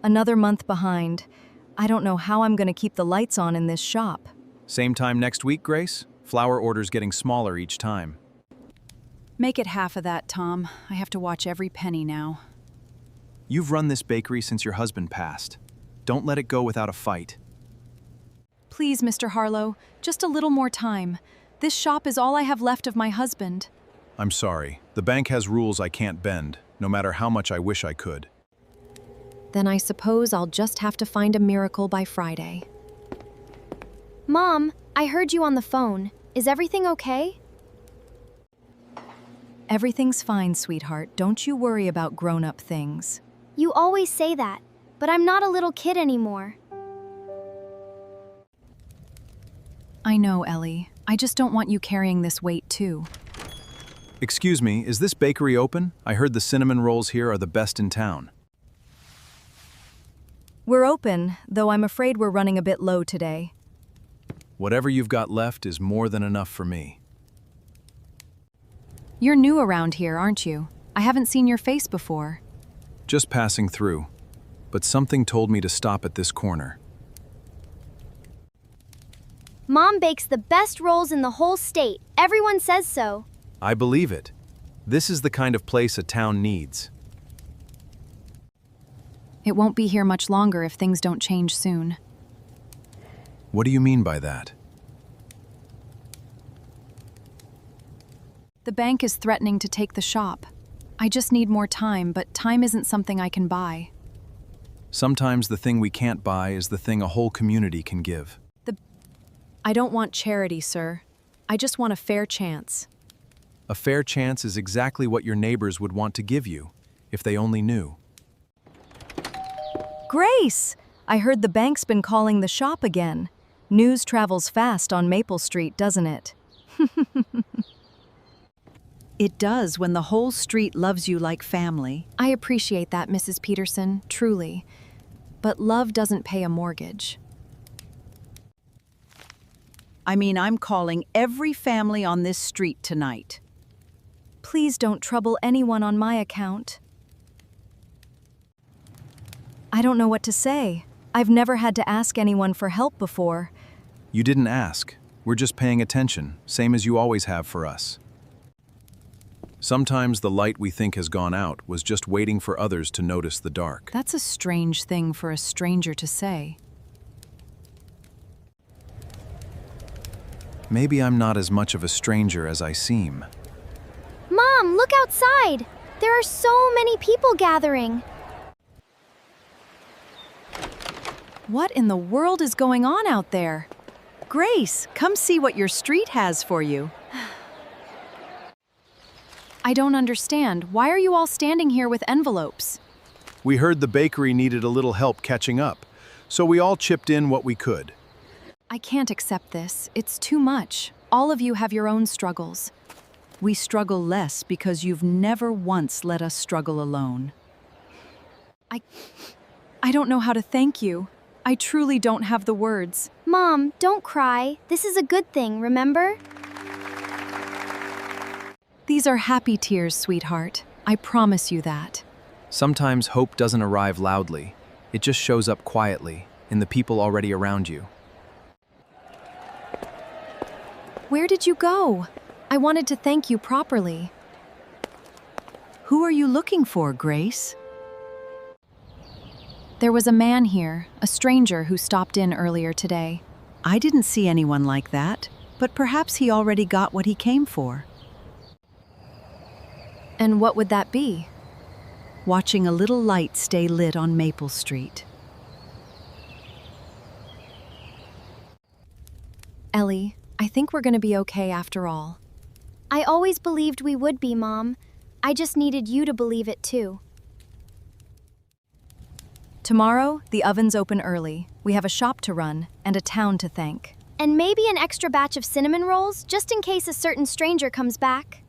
Another month behind. I don't know how I'm going to keep the lights on in this shop. Same time next week, Grace? Flour orders getting smaller each time. Make it half of that, Tom. I have to watch every penny now. You've run this bakery since your husband passed. Don't let it go without a fight. Please, Mr. Harlow, just a little more time. This shop is all I have left of my husband. I'm sorry. The bank has rules I can't bend, no matter how much I wish I could. Then I suppose I'll just have to find a miracle by Friday. Mom, I heard you on the phone. Is everything okay? Everything's fine, sweetheart. Don't you worry about grown-up things. You always say that, but I'm not a little kid anymore. I know, Ellie. I just don't want you carrying this weight, too. Excuse me, is this bakery open? I heard the cinnamon rolls here are the best in town. We're open, though I'm afraid we're running a bit low today. Whatever you've got left is more than enough for me. You're new around here, aren't you? I haven't seen your face before. Just passing through, but something told me to stop at this corner. Mom bakes the best rolls in the whole state. Everyone says so. I believe it. This is the kind of place a town needs. It won't be here much longer if things don't change soon. What do you mean by that? The bank is threatening to take the shop. I just need more time, but time isn't something I can buy. Sometimes the thing we can't buy is the thing a whole community can give. I don't want charity, sir. I just want a fair chance. A fair chance is exactly what your neighbors would want to give you, if they only knew. Grace! I heard the bank's been calling the shop again. News travels fast on Maple Street, doesn't it? It does when the whole street loves you like family. I appreciate that, Mrs. Peterson, truly. But love doesn't pay a mortgage. I mean, I'm calling every family on this street tonight. Please don't trouble anyone on my account. I don't know what to say. I've never had to ask anyone for help before. You didn't ask. We're just paying attention, same as you always have for us. Sometimes the light we think has gone out was just waiting for others to notice the dark. That's a strange thing for a stranger to say. Maybe I'm not as much of a stranger as I seem. Mom, look outside! There are so many people gathering. What in the world is going on out there? Grace, come see what your street has for you. I don't understand. Why are you all standing here with envelopes? We heard the bakery needed a little help catching up, so we all chipped in what we could. I can't accept this. It's too much. All of you have your own struggles. We struggle less because you've never once let us struggle alone. I don't know how to thank you. I truly don't have the words. Mom, don't cry. This is a good thing, remember? These are happy tears, sweetheart. I promise you that. Sometimes hope doesn't arrive loudly. It just shows up quietly, in the people already around you. Where did you go? I wanted to thank you properly. Who are you looking for, Grace? There was a man here, a stranger who stopped in earlier today. I didn't see anyone like that, but perhaps he already got what he came for. And what would that be? Watching a little light stay lit on Maple Street. Ellie, I think we're going to be okay after all. I always believed we would be, Mom. I just needed you to believe it too. Tomorrow, the oven's open early. We have a shop to run and a town to thank. And maybe an extra batch of cinnamon rolls, just in case a certain stranger comes back.